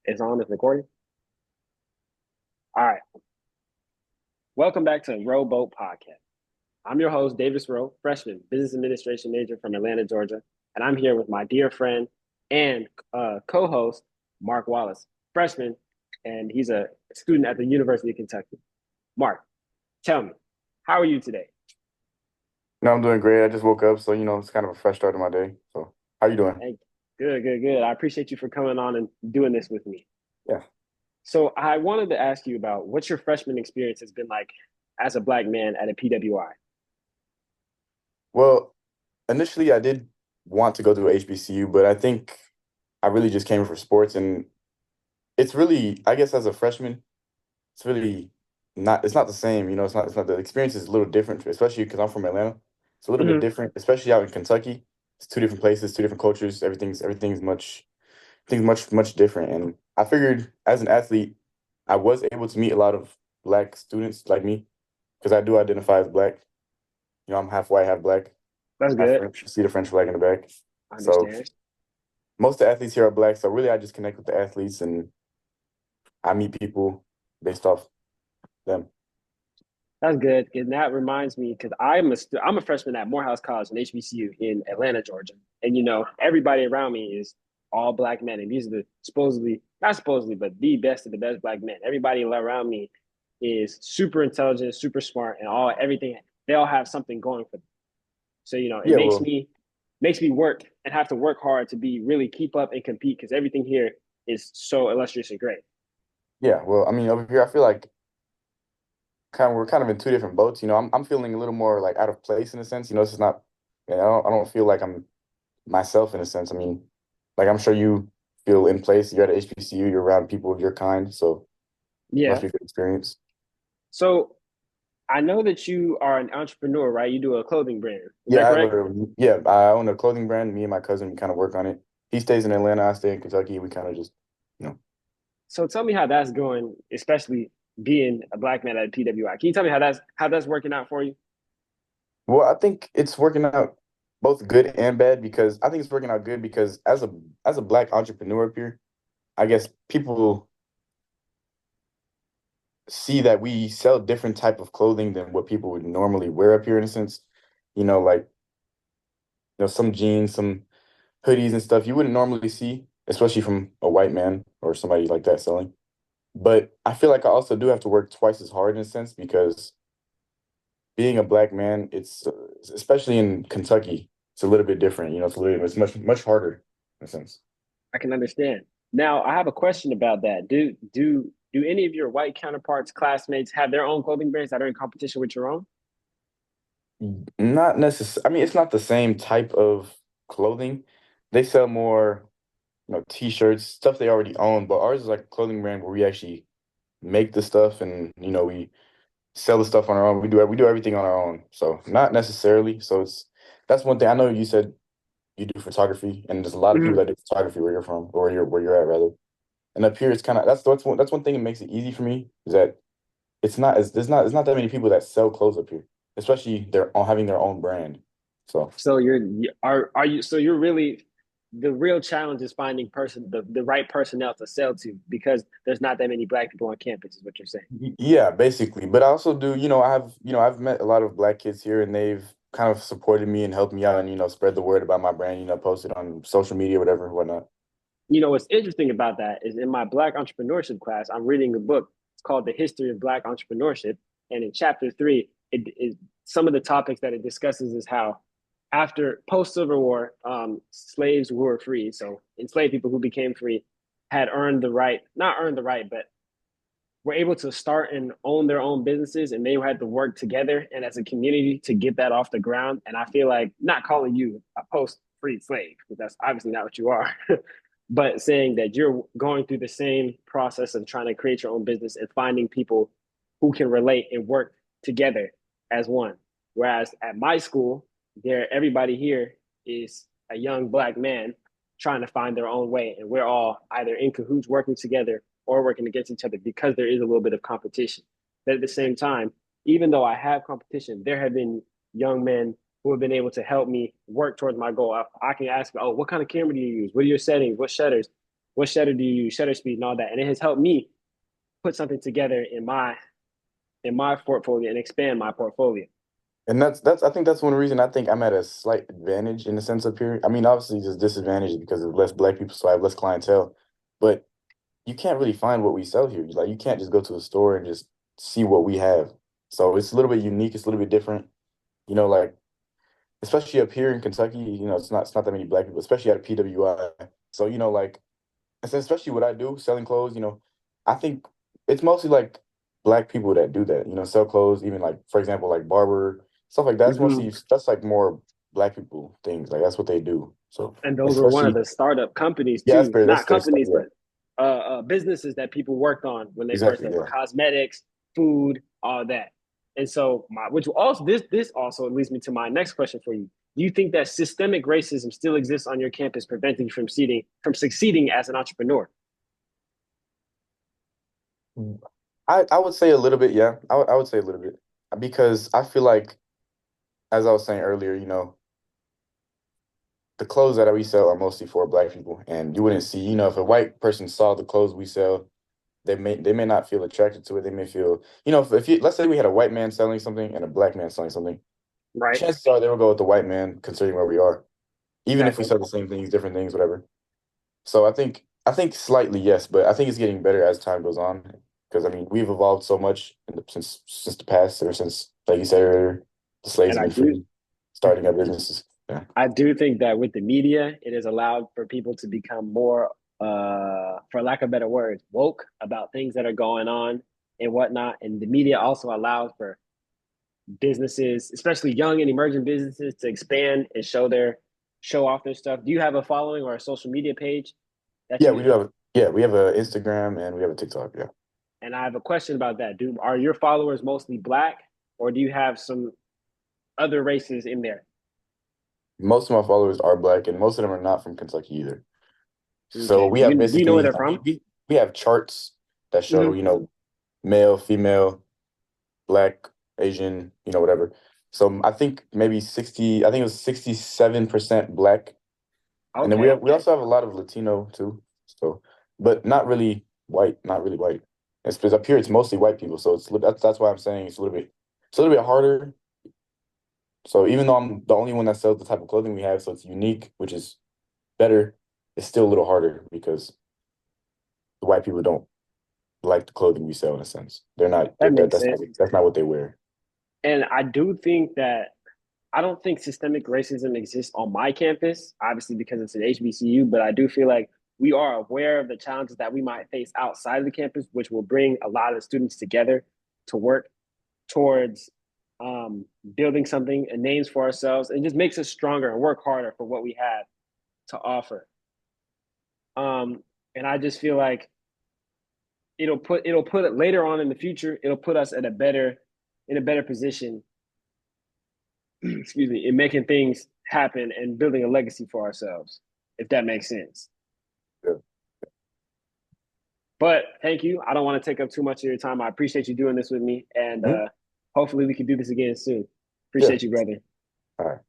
It's on, it's recording. All right. Welcome back to Rowboat Podcast. I'm your host, Davis Rowe, freshman, business administration major from Atlanta, Georgia. And I'm here with my dear friend and co host, Mark Wallace, freshman, and he's a student at the University of Kentucky. Mark, tell me, how are you today? No, I'm doing great. I just woke up, so it's kind of a fresh start of my day. So, how you doing? Hey, good, good, good. I appreciate you for coming on and doing this with me. Yeah. So, I wanted to ask you about what your freshman experience has been like as a Black man at a PWI. Well, initially I did want to go to HBCU, but I think I really just came for sports, and it's really, I guess, as a freshman, it's really not. It's not the same. It's not. The experience is a little different, especially because I'm from Atlanta. It's a little bit Mhm. different, especially out in Kentucky. It's two different places, two different cultures. Everything's much different. And I figured as an athlete, I was able to meet a lot of black students like me because I do identify as black. I'm half white, half black, That's half good. French. You see the French flag in the back. I So understand. most of the athletes here are black. So really, I just connect with the athletes and I meet people based off them. That's good. And that reminds me, because I'm a freshman at Morehouse College in HBCU in Atlanta, Georgia. And everybody around me is all Black men. And these are the supposedly, not supposedly, but the best of the best Black men. Everybody around me is super intelligent, super smart, and all everything. They all have something going for them. So, it Yeah, well, makes me work and have to work hard to be really keep up and compete because everything here is so illustrious and great. yeah, well, I mean, over here, I feel like we're kind of in two different boats. I'm feeling a little more like out of place in a sense. This is not. Yeah, I don't feel like I'm myself in a sense. I mean, like I'm sure you feel in place. You're at HBCU. You're around people of your kind, so it must Yeah. be a good experience. So I know that you are an entrepreneur, right? You do a clothing brand. Is Yeah, that correct? I own a clothing brand. Me and my cousin, we kind of work on it. He stays in Atlanta, I stay in Kentucky. We kind of just, you know. So tell me how that's going, especially being a Black man at PWI. Can you tell me how that's working out for you? Well, I think it's working out both good and bad because I think it's working out good because as a black entrepreneur up here, I guess people see that we sell different type of clothing than what people would normally wear up here in a sense. Like some jeans, some hoodies and stuff you wouldn't normally see, especially from a white man or somebody like that selling. But I feel like I also do have to work twice as hard in a sense because being a black man, it's especially in Kentucky, it's a little bit different. It's much harder in a sense. I can understand. Now, I have a question about that. Do any of your white counterparts, classmates, have their own clothing brands that are in competition with your own? Not necessarily. I mean, it's not the same type of clothing. They sell more, t-shirts, stuff they already own, but ours is like a clothing brand where we actually make the stuff and we sell the stuff on our own. We do everything on our own. So not necessarily. So that's one thing. I know you said you do photography, and there's a lot of people Mhm. that do photography where you're from, or where you're at rather. And up here, it's kind of that's one thing that makes it easy for me is that there's not that many people that sell clothes up here, especially they're all having their own brand. So So are you so you're really the real challenge is finding the right personnel to sell to because there's not that many Black people on campus, is what you're saying. yeah, basically. But I also do, I've met a lot of black kids here, and they've kind of supported me and helped me out, and spread the word about my brand. Post it on social media, whatever, whatnot. What's interesting about that is in my Black entrepreneurship class, I'm reading a book. It's called The History of Black Entrepreneurship. And in chapter three, some of the topics that it discusses is how after post Civil War, slaves who were free, so enslaved people who became free, had earned the right, not earned the right, but were able to start and own their own businesses and they had to work together and as a community to get that off the ground. And I feel like not calling you a post freed slave, because that's obviously not what you are, but saying that you're going through the same process of trying to create your own business and finding people who can relate and work together as one. Whereas at my school, everybody here is a young Black man trying to find their own way, and we're all either in cahoots working together or working against each other because there is a little bit of competition. But at the same time, even though I have competition, there have been young men who have been able to help me work towards my goal. I can ask, oh, what kind of camera do you use? What are your settings? What shutters? What shutter do you use? Shutter speed and all that. And it has helped me put something together in my portfolio and expand my portfolio. And that's I think that's one reason I think I'm at a slight advantage in the sense up here. I mean, obviously there's disadvantage because of less black people, so I have less clientele. But you can't really find what we sell here. Like you can't just go to a store and just see what we have. So it's a little bit unique, it's a little bit different. Like especially up here in Kentucky, it's not that many black people, especially at a PWI. So, like and so especially what I do, selling clothes, I think it's mostly like black people that do that, sell clothes, even like, for example, like barber, stuff like that. Mm-hmm. That's like more black people things. Like that's what they do. So And those were one of especially, the startup companies yeah, too. that's Not their stuff. companies, Yeah, but businesses that people worked on when they first exactly. started, Yeah. cosmetics, food, all that. And so, which also this also leads me to my next question for you. Do you think that systemic racism still exists on your campus, preventing you from succeeding as an entrepreneur? I would say a little bit. Yeah, I would say a little bit because I feel like, as I was saying earlier, the clothes that we sell are mostly for black people, and you wouldn't see, if a white person saw the clothes we sell, they may not feel attracted to it. They may feel, if you let's say we had a white man selling something and a black man selling something, Right. chances are they will go with the white man, considering where we are, even if we Exactly. sell the same things, different things, whatever. So I think slightly yes, but I think it's getting better as time goes on because I mean we've evolved so much since the past, ever since, like you said earlier, the slaves And have I been do free, starting up businesses. Yeah. I do think that with the media, it has allowed for people to become more, for lack of better words, woke about things that are going on and whatnot. And the media also allows for businesses, especially young and emerging businesses, to expand and show off their stuff. Do you have a following or a social media page that Yeah, you we do use? have yeah, we have a Instagram and we have a TikTok. Yeah. And I have a question about that. Do Are your followers mostly black, or do you have some other races in there? Most of my followers are black, and most of them are not from Kentucky either. So Okay. we have Do you know where basically, they're from? we have charts that show, Mm-hmm. male, female, black, Asian, whatever. So I think it was 67% black. And then we Okay. have we also have a lot of Latino too. So, but not really white. It's because up here it's mostly white people. So that's why I'm saying it's a little bit harder. So even though I'm the only one that sells the type of clothing we have, so it's unique, which is better, it's still a little harder because the white people don't like the clothing we sell in a sense. They're not That they're, that, makes that's not sense. that's not what they wear. And I do think that I don't think systemic racism exists on my campus, obviously because it's an HBCU, but I do feel like we are aware of the challenges that we might face outside of the campus, which will bring a lot of the students together to work towards building something and names for ourselves. It just makes us stronger and work harder for what we have to offer. Um, and I just feel like it'll put it later on in the future. It'll put us at a better position excuse me, in making things happen and building a legacy for ourselves, if that makes sense. Yeah. But thank you. I don't want to take up too much of your time. I appreciate you doing this with me, and Mhm. hopefully we can do this again soon. Yeah. Appreciate you, brother. All right.